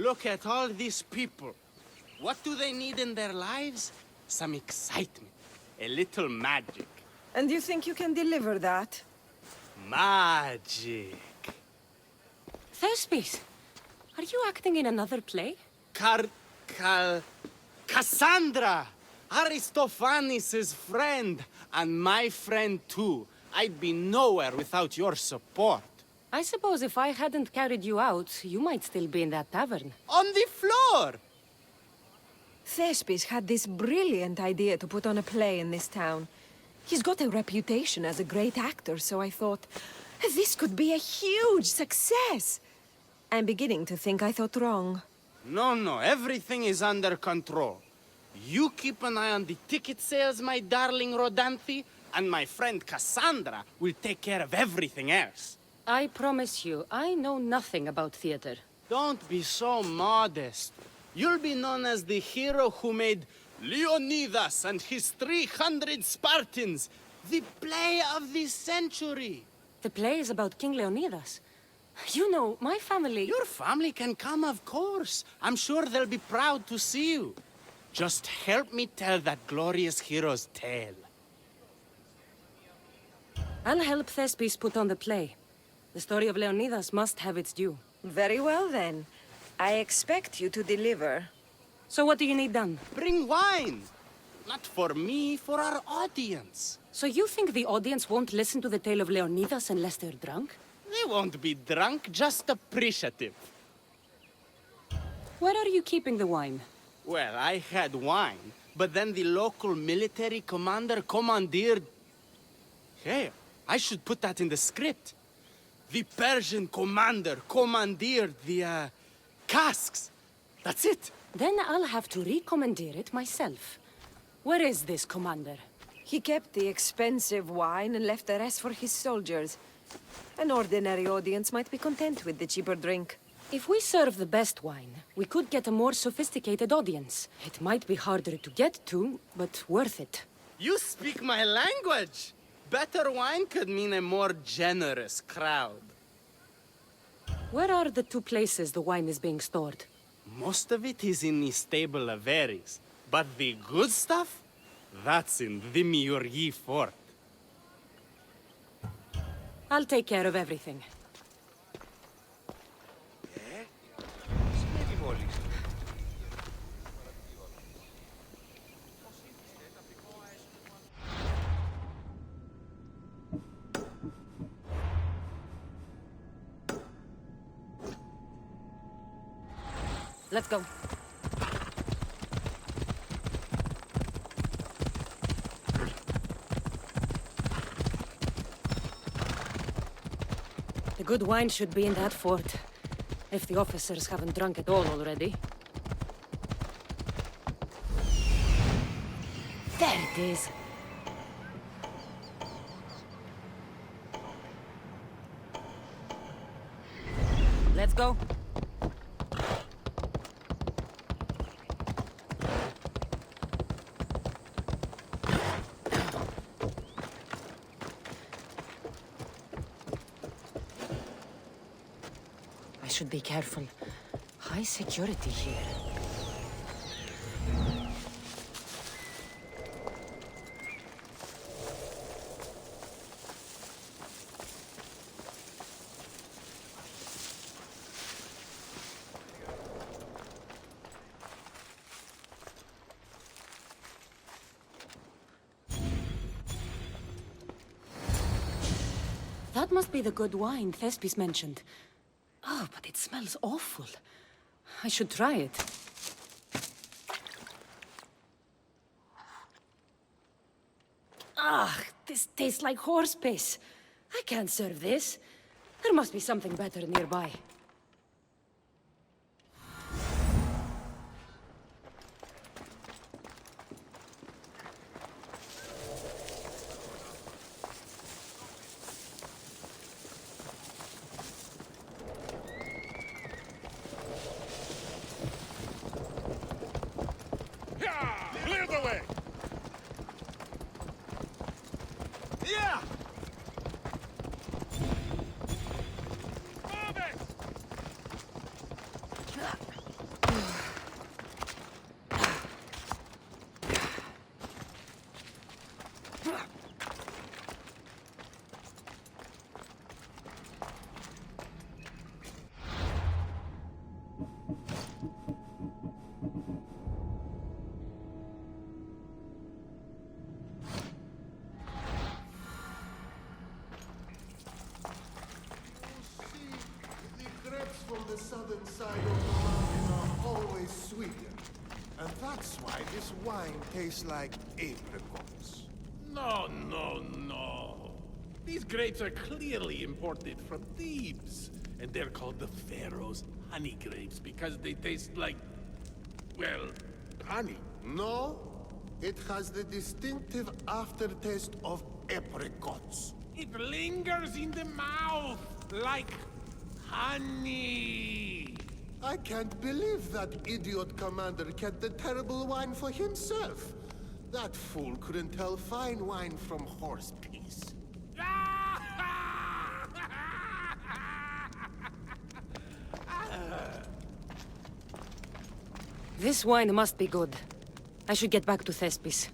Look at all these people. What do they need in their lives? Some excitement. A little magic. And you think you can deliver that? Magic. Thespis, are you acting in another play? Cassandra! Aristophanes' friend, and my friend too. I'd be nowhere without your support. I suppose if I hadn't carried you out, you might still be in that tavern. On the floor! Thespis had this brilliant idea to put on a play in this town. He's got a reputation as a great actor, so I thought, this could be a huge success. I'm beginning to think I thought wrong. No, everything is under control. You keep an eye on the ticket sales, my darling Rodanthe, and my friend Cassandra will take care of everything else. I promise you, I know nothing about theater. Don't be so modest. You'll be known as the hero who made Leonidas and his 300 Spartans, the play of the century. The play is about King Leonidas. You know, my family... Your family can come, of course. I'm sure they'll be proud to see you. Just help me tell that glorious hero's tale. I'll help Thespis put on the play. The story of Leonidas must have its due. Very well, then. I expect you to deliver. So what do you need done? Bring wine. Not for me, for our audience. So you think the audience won't listen to the tale of Leonidas unless they're drunk? They won't be drunk, just appreciative. Where are you keeping the wine? Well, I had wine, but then the local military commander commandeered... Hey, I should put that in the script. The Persian commander commandeered the, casks. That's it. Then I'll have to recommandeer it myself. Where is this commander? He kept the expensive wine and left the rest for his soldiers. An ordinary audience might be content with the cheaper drink. If we serve the best wine, we could get a more sophisticated audience. It might be harder to get to, but worth it. You speak my language. Better wine could mean a more generous crowd. Where are the two places the wine is being stored? Most of it is in the stable of Ares, but the good stuff, that's in the Demiurgi fort. I'll take care of everything. Let's go. The good wine should be in that fort, if the officers haven't drunk it all already. There it is. Let's go. Should be careful. High security here. That must be the good wine Thespis mentioned. Oh, but it smells awful. I should try it. Ah, this tastes like horse piss. I can't serve this. There must be something better nearby. Clear the way! Yeah! Move it! the southern side of the mountain are always sweeter. And that's why this wine tastes like apricots. No, no, no. These grapes are clearly imported from Thebes. And they're called the Pharaoh's honey grapes because they taste like, well, honey. No, it has the distinctive aftertaste of apricots. It lingers in the mouth like honey. I can't believe that idiot commander kept the terrible wine for himself. That fool couldn't tell fine wine from horse piss. This wine must be good. I should get back to Thespis.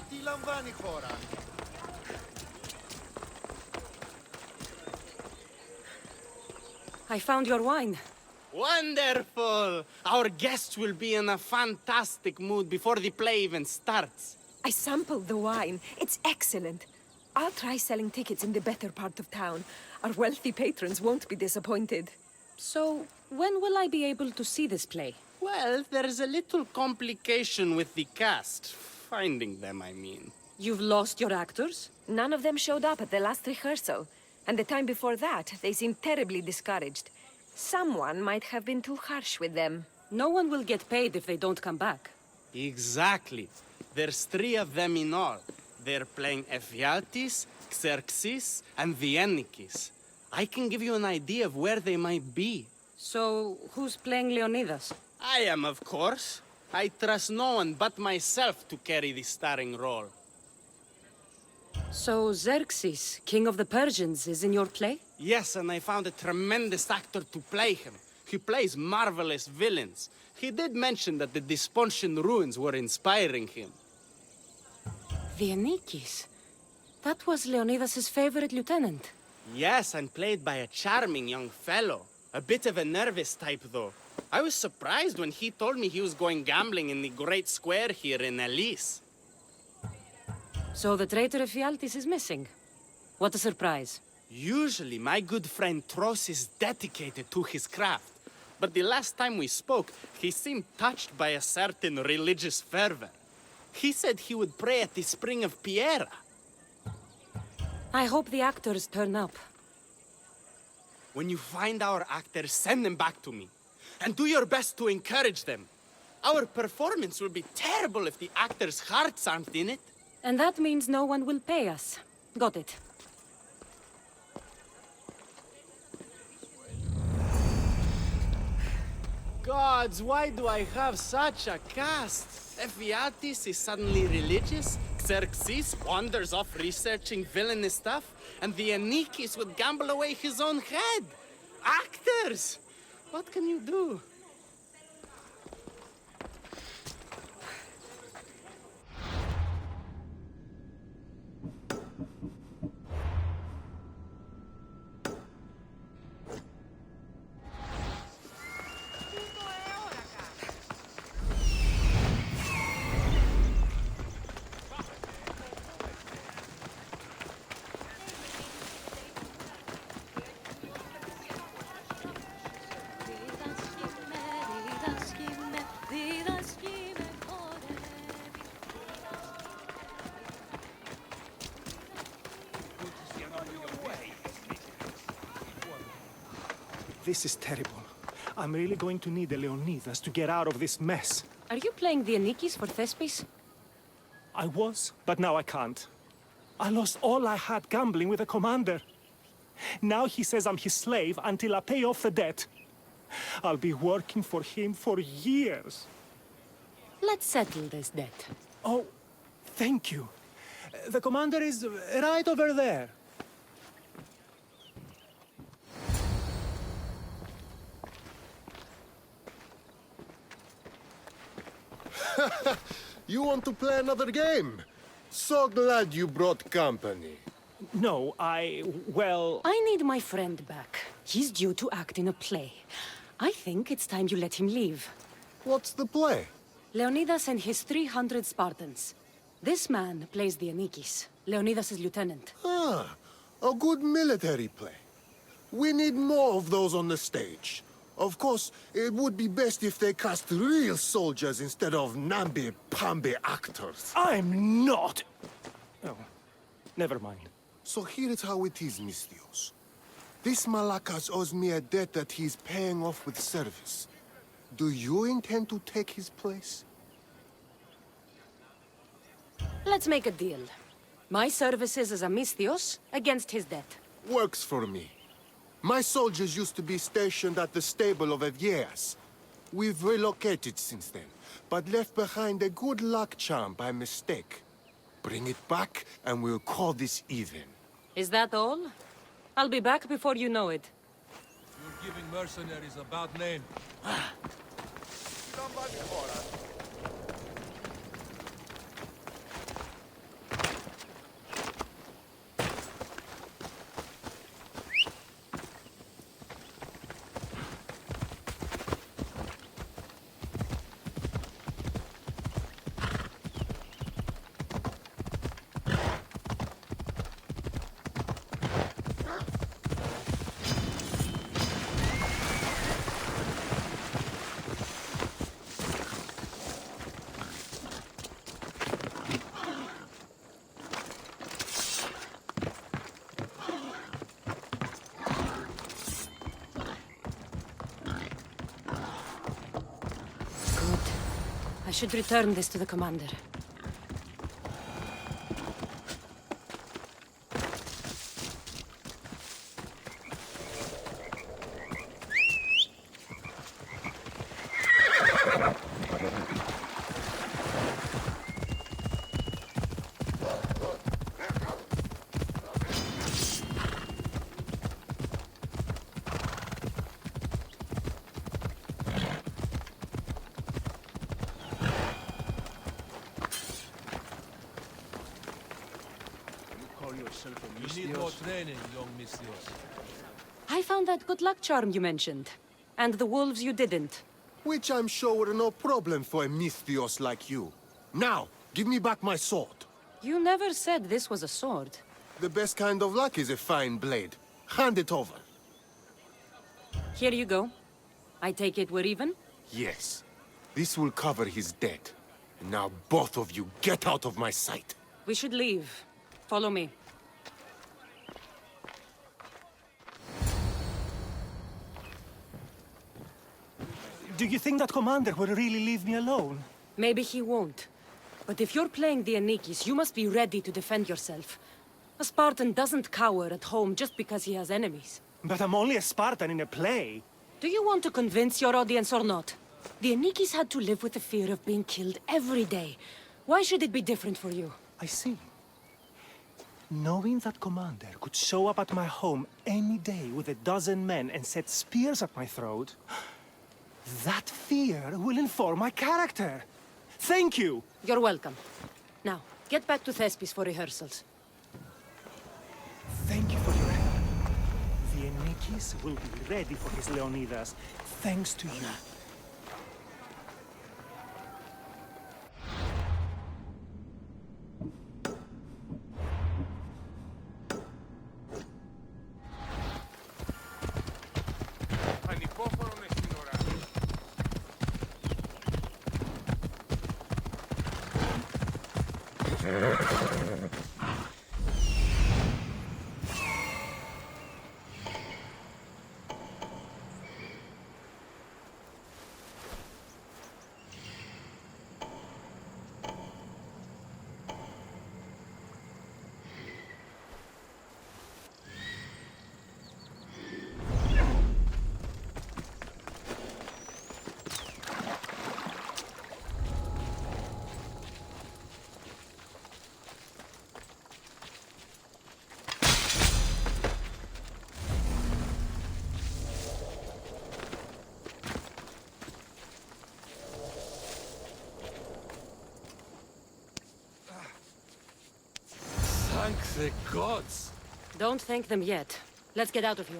Τι λαμβάνει η χώρα? I found your wine. Wonderful! Our guests will be in a fantastic mood before the play even starts. I sampled the wine. It's excellent. I'll try selling tickets in the better part of town. Our wealthy patrons won't be disappointed. So, when will I be able to see this play? Well, there's a little complication with the cast. Finding them, I mean. You've lost your actors? None of them showed up at the last rehearsal. And the time before that, they seemed terribly discouraged. Someone might have been too harsh with them. No one will get paid if they don't come back. Exactly. There's 3 of them in all. They're playing Ephialtes, Xerxes, and the Ennikis. I can give you an idea of where they might be. So, who's playing Leonidas? I am, of course. I trust no one but myself to carry the starring role. So, Xerxes, king of the Persians, is in your play? Yes, and I found a tremendous actor to play him. He plays marvelous villains. He did mention that the Despontian ruins were inspiring him. The Ennikis. That was Leonidas' favorite lieutenant. Yes, and played by a charming young fellow. A bit of a nervous type, though. I was surprised when he told me he was going gambling in the Great Square here in Elise. So the traitor Ephialtes is missing. What a surprise. Usually, my good friend Tros is dedicated to his craft. But the last time we spoke, he seemed touched by a certain religious fervor. He said he would pray at the spring of Piera. I hope the actors turn up. When you find our actors, send them back to me. And do your best to encourage them. Our performance will be terrible if the actors' hearts aren't in it. And that means no one will pay us. Got it. Gods, why do I have such a cast? Ephialtes is suddenly religious, Xerxes wanders off researching villainous stuff, and the Ennikis would gamble away his own head. Actors! What can you do? This is terrible. I'm really going to need the Leonidas to get out of this mess. Are you playing the Anikis for Thespis? I was, but now I can't. I lost all I had gambling with the commander. Now he says I'm his slave until I pay off the debt. I'll be working for him for years. Let's settle this debt. Oh, thank you. The commander is right over there. You want to play another game? So glad you brought company. No, well... I need my friend back. He's due to act in a play. I think it's time you let him leave. What's the play? Leonidas and his 300 Spartans. This man plays the Anikis, Leonidas' lieutenant. Ah, a good military play. We need more of those on the stage. Of course, it would be best if they cast real soldiers instead of namby-pamby actors. I'm not... Oh, never mind. So here's how it is, Misthios. This Malakas owes me a debt that he's paying off with service. Do you intend to take his place? Let's make a deal. My services as a Misthios against his debt. Works for me. My soldiers used to be stationed at the stable of Evieas. We've relocated since then, but left behind a good luck charm by mistake. Bring it back, and we'll call this even. Is that all? I'll be back before you know it. You're giving mercenaries a bad name. I should return this to the commander. You need more training, young Misthios. I found that good luck charm you mentioned. And the wolves you didn't. Which I'm sure were no problem for a Misthios like you. Now, give me back my sword. You never said this was a sword. The best kind of luck is a fine blade. Hand it over. Here you go. I take it we're even? Yes. This will cover his debt. And now both of you get out of my sight. We should leave. Follow me. Do you think that commander will really leave me alone? Maybe he won't. But if you're playing the Anikis, you must be ready to defend yourself. A Spartan doesn't cower at home just because he has enemies. But I'm only a Spartan in a play. Do you want to convince your audience or not? The Anikis had to live with the fear of being killed every day. Why should it be different for you? I see. Knowing that commander could show up at my home any day with 12 men and set spears at my throat, that fear will inform my character. Thank you! You're welcome. Now, get back to Thespis for rehearsals. Thank you for your help. The Anikis will be ready for his Leonidas, thanks to you. Thank the gods. Don't thank them yet. Let's get out of here.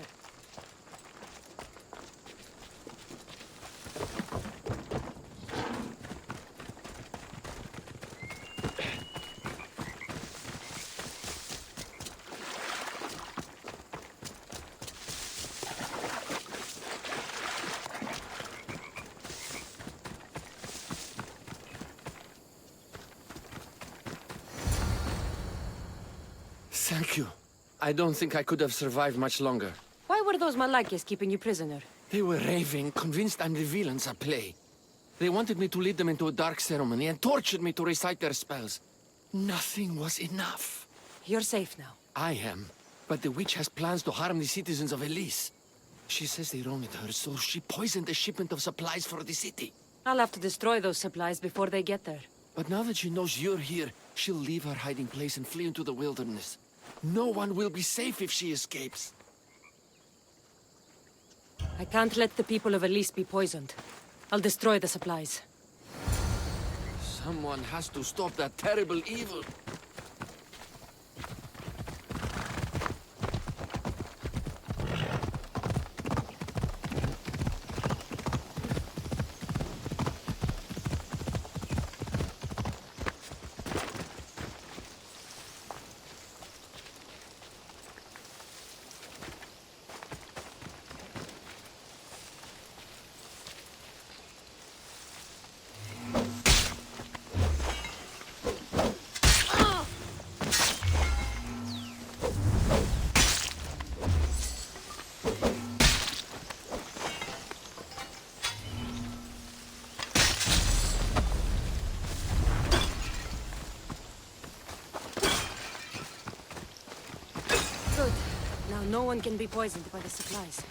Thank you. I don't think I could have survived much longer. Why were those Malakis keeping you prisoner? They were raving, convinced I'm the villains at play. They wanted me to lead them into a dark ceremony and tortured me to recite their spells. Nothing was enough. You're safe now. I am, but the witch has plans to harm the citizens of Elise. She says they wronged her, so she poisoned the shipment of supplies for the city. I'll have to destroy those supplies before they get there. But now that she knows you're here, she'll leave her hiding place and flee into the wilderness. No one will be safe if she escapes. I can't let the people of Elise be poisoned. I'll destroy the supplies. Someone has to stop that terrible evil. Good. Now no one can be poisoned by the supplies.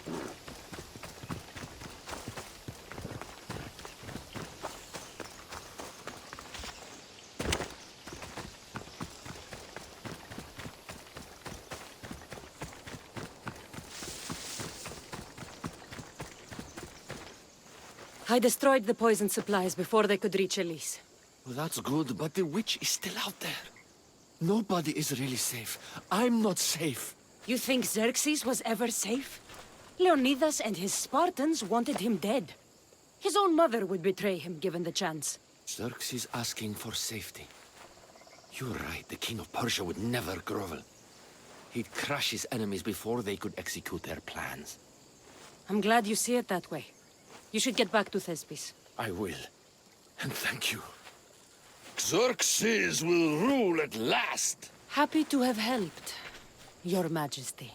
I destroyed the poison supplies before they could reach Elise. Well, that's good, but the witch is still out there. Nobody is really safe. I'm not safe. You think Xerxes was ever safe? Leonidas and his Spartans wanted him dead. His own mother would betray him given the chance. Xerxes asking for safety. You're right, the king of Persia would never grovel. He'd crush his enemies before they could execute their plans. I'm glad you see it that way. You should get back to Thespis. I will. And thank you. Xerxes will rule at last! Happy to have helped, Your Majesty.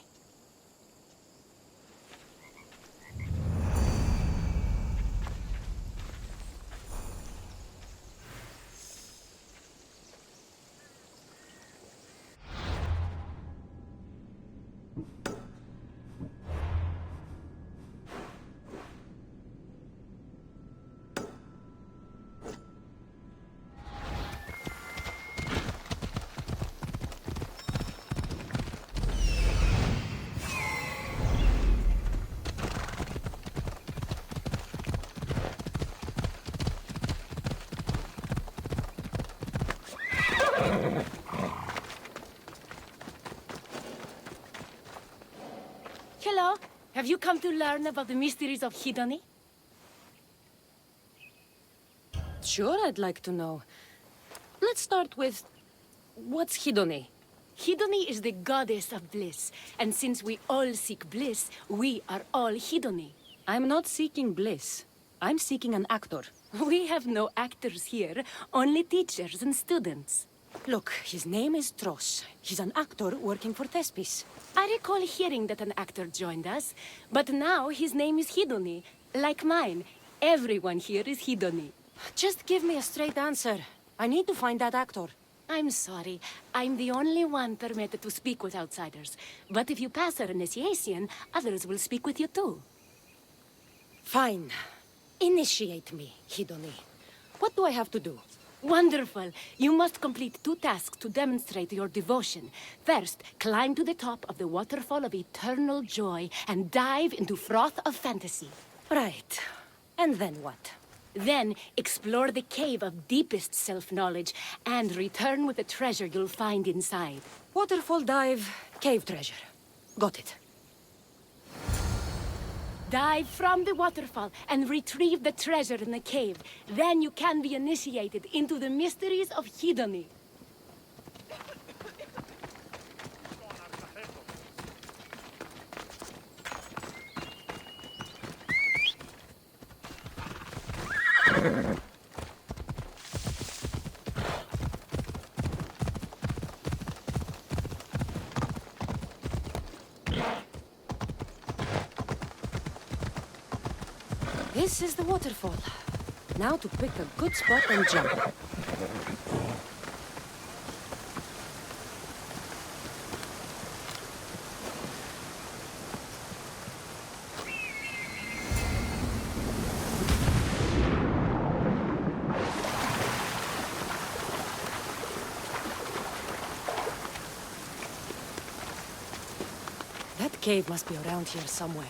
Hello. Have you come to learn about the mysteries of Hedony? Sure, I'd like to know. Let's start with... what's Hedony? Hedony is the goddess of bliss, and since we all seek bliss, we are all Hedony. I'm not seeking bliss. I'm seeking an actor. We have no actors here, only teachers and students. Look, his name is Tros. He's an actor working for Thespis. I recall hearing that an actor joined us, but now his name is Hedony, like mine. Everyone here is Hedony. Just give me a straight answer. I need to find that actor. I'm sorry. I'm the only one permitted to speak with outsiders. But if you pass our initiation, others will speak with you too. Fine. Initiate me, Hedony. What do I have to do? Wonderful. You must complete 2 tasks to demonstrate your devotion. First, climb to the top of the waterfall of eternal joy and dive into froth of fantasy. Right. And then what? Then explore the cave of deepest self-knowledge and return with the treasure you'll find inside. Waterfall dive, cave treasure. Got it. Dive from the waterfall and retrieve the treasure in the cave. Then you can be initiated into the mysteries of Hedony. This is the waterfall. Now to pick a good spot and jump. That cave must be around here somewhere.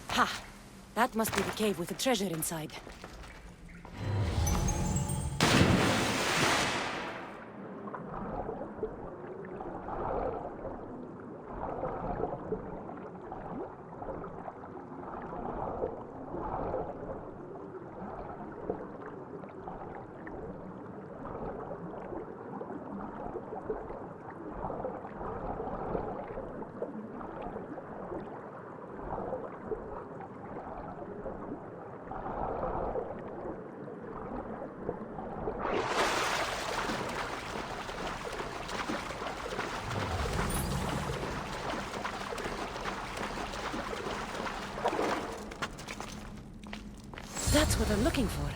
Ha! That must be the cave with the treasure inside. That's what I'm looking for.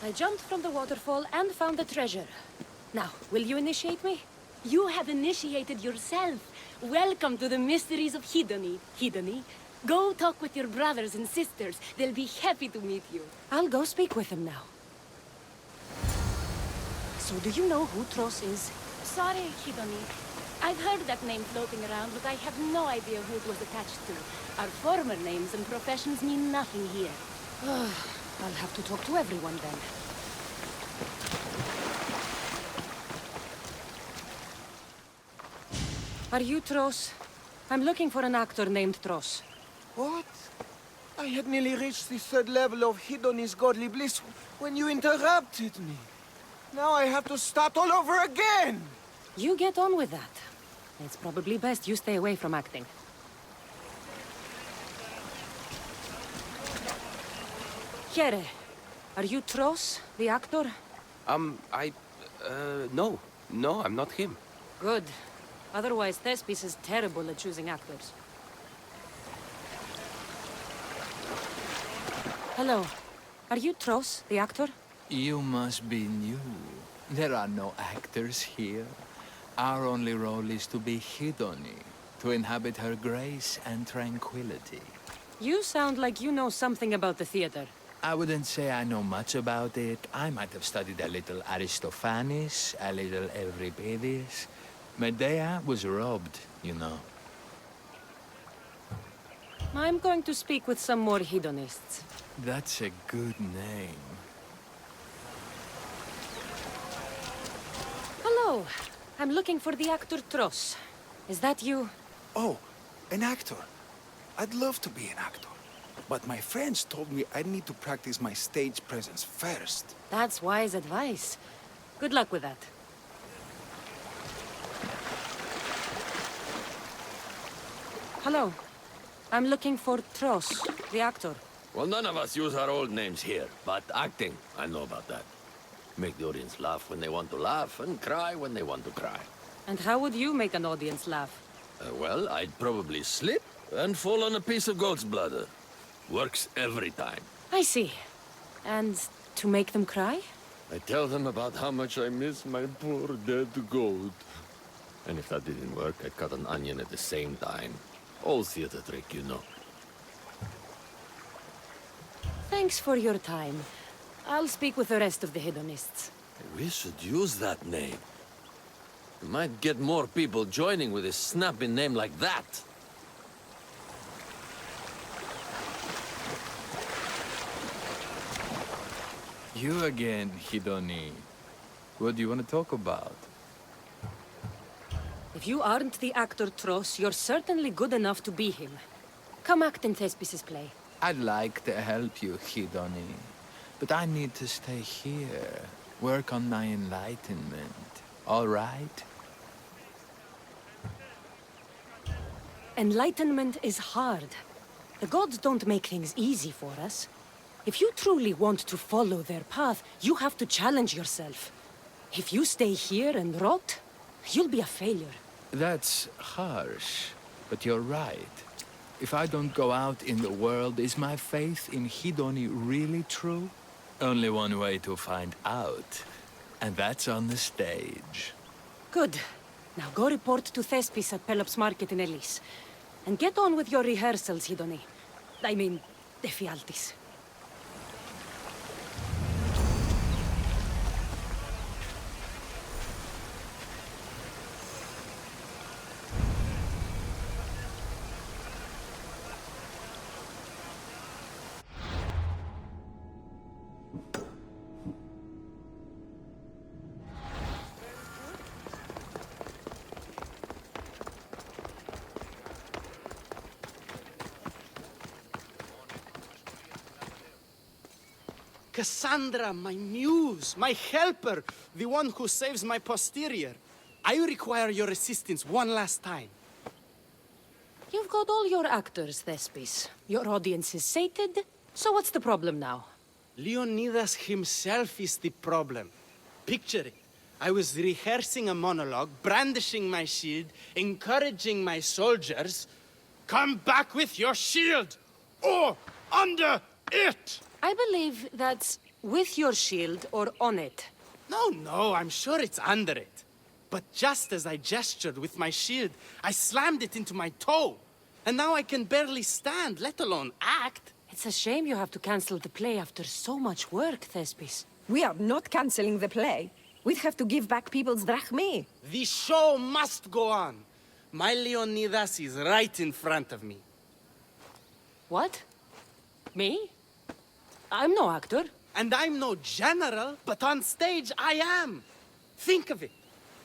I jumped from the waterfall and found the treasure. Now, will you initiate me? You have initiated yourself. Welcome to the mysteries of Hedony. Hedony, go talk with your brothers and sisters. They'll be happy to meet you. I'll go speak with them now. So do you know who Tros is? Sorry, Hedony. I've heard that name floating around, but I have no idea who it was attached to. Our former names and professions mean nothing here. I'll have to talk to everyone then. Are you Tros? I'm looking for an actor named Tros. What? I had nearly reached the third level of Hedony's godly bliss when you interrupted me. Now I have to start all over again! You get on with that. It's probably best you stay away from acting. Here, are you Tros, the actor? No. No, I'm not him. Good. Otherwise, Thespis is terrible at choosing actors. Hello. Are you Tros, the actor? You must be new. There are no actors here. Our only role is to be Hedony, to inhabit her grace and tranquility. You sound like you know something about the theater. I wouldn't say I know much about it. I might have studied a little Aristophanes, a little Euripides. Medea was robbed, you know. I'm going to speak with some more hedonists. That's a good name. Hello. I'm looking for the actor Tross. Is that you? Oh, an actor. I'd love to be an actor. But my friends told me I need to practice my stage presence first. That's wise advice. Good luck with that. Hello. I'm looking for Tross, the actor. Well, none of us use our old names here, but acting, I know about that. Make the audience laugh when they want to laugh, and cry when they want to cry. And how would you make an audience laugh? Well, I'd probably slip and fall on a piece of goat's bladder. Works every time. I see. And to make them cry? I tell them about how much I miss my poor dead goat. And if that didn't work, I'd cut an onion at the same time. Old theater trick, you know. Thanks for your time. I'll speak with the rest of the hedonists. We should use that name. We might get more people joining with a snappy name like that. You again, Hedoni. What do you want to talk about? If you aren't the actor Tross, you're certainly good enough to be him. Come act in Thespis' play. I'd like to help you, Hedoni. But I need to stay here. Work on my enlightenment. All right? Enlightenment is hard. The gods don't make things easy for us. If you truly want to follow their path, you have to challenge yourself. If you stay here and rot, you'll be a failure. That's harsh, but you're right. If I don't go out in the world, is my faith in Hedoni really true? Only one way to find out, and that's on the stage. Good. Now go report to Thespis at Pelops Market in Elis. And get on with your rehearsals, Hedoni. I mean, Ephialtes. Cassandra, my muse, my helper, the one who saves my posterior. I require your assistance one last time. You've got all your actors, Thespis. Your audience is sated, so what's the problem now? Leonidas himself is the problem. Picture it. I was rehearsing a monologue, brandishing my shield, encouraging my soldiers. Come back with your shield, or under it! I believe that's with your shield or on it. No, I'm sure it's under it. But just as I gestured with my shield, I slammed it into my toe. And now I can barely stand, let alone act. It's a shame you have to cancel the play after so much work, Thespis. We are not canceling the play. We'd have to give back people's drachmae. The show must go on. My Leonidas is right in front of me. What? Me? I'm no actor. And I'm no general, but on stage I am. Think of it.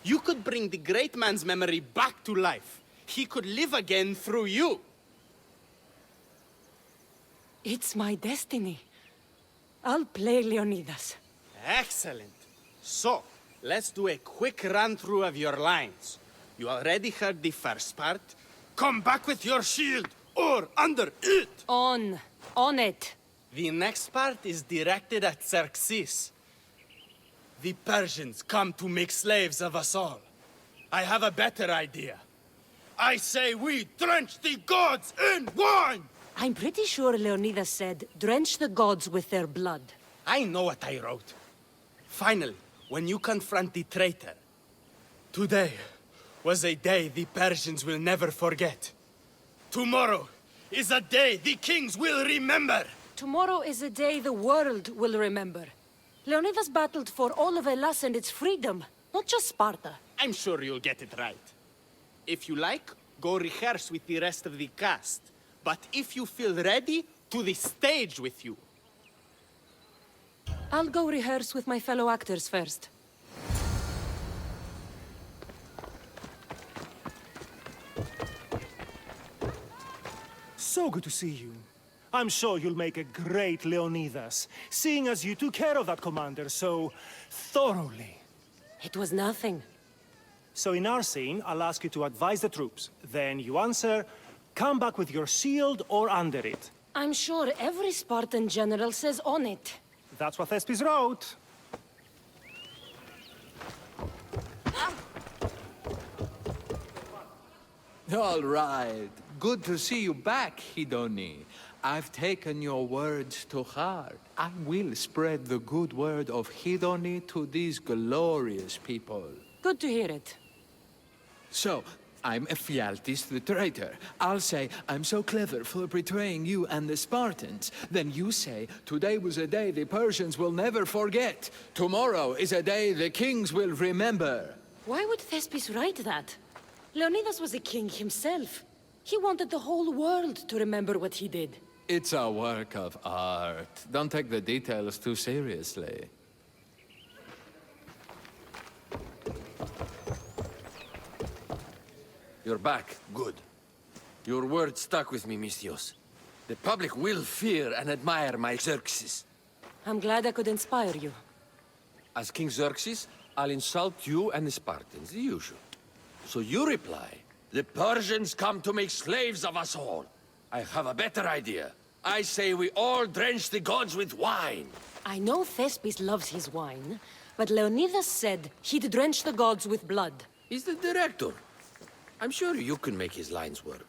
You could bring the great man's memory back to life. He could live again through you. It's my destiny. I'll play Leonidas. Excellent. So, let's do a quick run-through of your lines. You already heard the first part. Come back with your shield, or under it! On it. The next part is directed at Xerxes. The Persians come to make slaves of us all. I have a better idea. I say we drench the gods in wine! I'm pretty sure Leonidas said, drench the gods with their blood. I know what I wrote. Finally, when you confront the traitor, today was a day the Persians will never forget. Tomorrow is a day the kings will remember. Tomorrow is a day the world will remember. Leonidas battled for all of Hellas and its freedom, not just Sparta. I'm sure you'll get it right. If you like, go rehearse with the rest of the cast. But if you feel ready, to the stage with you. I'll go rehearse with my fellow actors first. So good to see you. I'm sure you'll make a great Leonidas, seeing as you took care of that commander so thoroughly. It was nothing. So in our scene, I'll ask you to advise the troops. Then you answer, come back with your shield or under it. I'm sure every Spartan general says on it. That's what Thespis wrote. All right. Good to see you back, Hedoni. I've taken your words to heart. I will spread the good word of Hedoni to these glorious people. Good to hear it. So, I'm Ephialtes the traitor. I'll say, I'm so clever for betraying you and the Spartans. Then you say, today was a day the Persians will never forget. Tomorrow is a day the kings will remember. Why would Thespis write that? Leonidas was a king himself. He wanted the whole world to remember what he did. It's a work of art. Don't take the details too seriously. You're back. Good. Your word stuck with me, Misthios. The public will fear and admire my Xerxes. I'm glad I could inspire you. As King Xerxes, I'll insult you and the Spartans, the usual. So you reply, the Persians come to make slaves of us all. I have a better idea. I say we all drench the gods with wine. I know Thespis loves his wine, but Leonidas said he'd drench the gods with blood. He's the director. I'm sure you can make his lines work.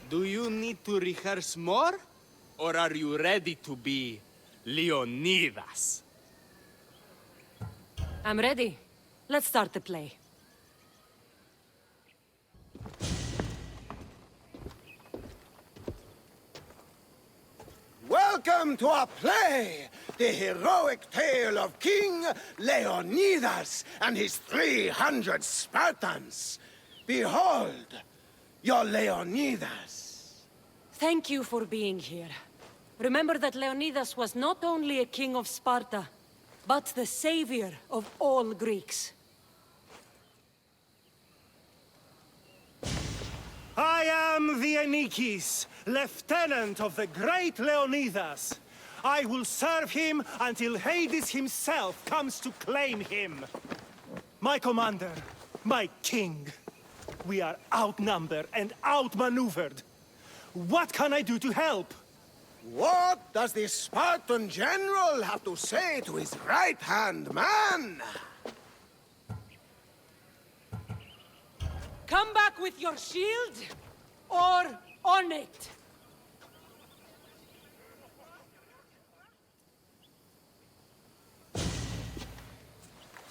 Do you need to rehearse more? Or are you ready to be Leonidas? I'm ready. Let's start the play. Welcome to our play, the heroic tale of King Leonidas and his 300 Spartans. Behold, your Leonidas. Thank you for being here. Remember that Leonidas was not only a king of Sparta, but the savior of all Greeks. I am the Anikis, lieutenant of the great Leonidas. I will serve him until Hades himself comes to claim him. My commander, my king, we are outnumbered and outmaneuvered. What can I do to help? What does the Spartan general have to say to his right-hand man? Come back with your shield, or on it.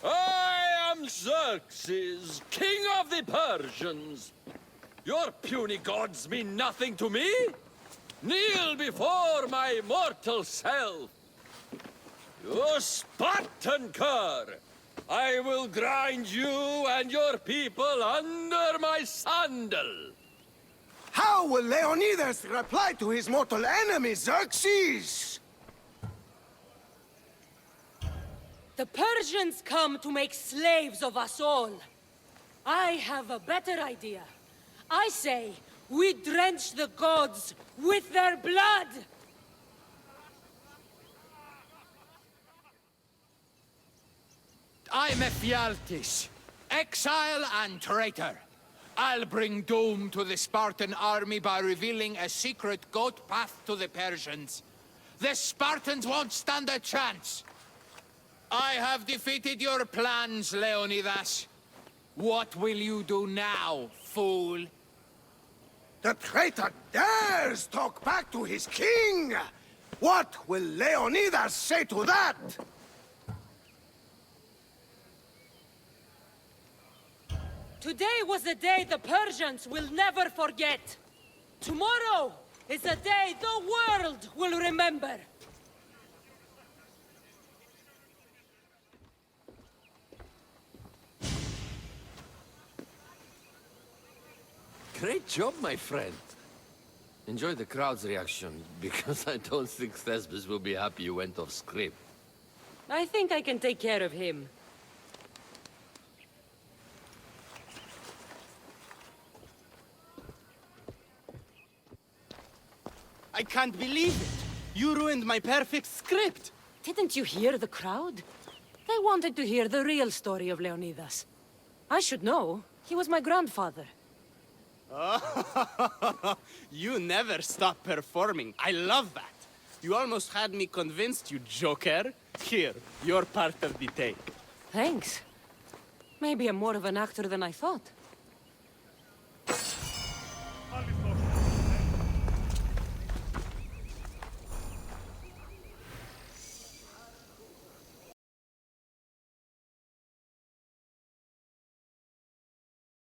I am Xerxes, king of the Persians. Your puny gods mean nothing to me. Kneel before my mortal self. You Spartan cur! I will grind you and your people under my sandal. How will Leonidas reply to his mortal enemy, Xerxes? The Persians come to make slaves of us all. I have a better idea. I say, we drench the gods with their blood! I'm Ephialtes, exile and traitor. I'll bring doom to the Spartan army by revealing a secret goat path to the Persians. The Spartans won't stand a chance. I have defeated your plans, Leonidas. What will you do now, fool? The traitor dares talk back to his king! What will Leonidas say to that? Today was a day the Persians will never forget. Tomorrow is a day the world will remember. Great job, my friend. Enjoy the crowd's reaction, because I don't think Thesbis will be happy you went off script. I think I can take care of him. I can't believe it! You ruined my perfect script! Didn't you hear the crowd? They wanted to hear the real story of Leonidas. I should know. He was my grandfather. You never stop performing. I love that. You almost had me convinced, you joker. Here, you're part of the take. Thanks. Maybe I'm more of an actor than I thought.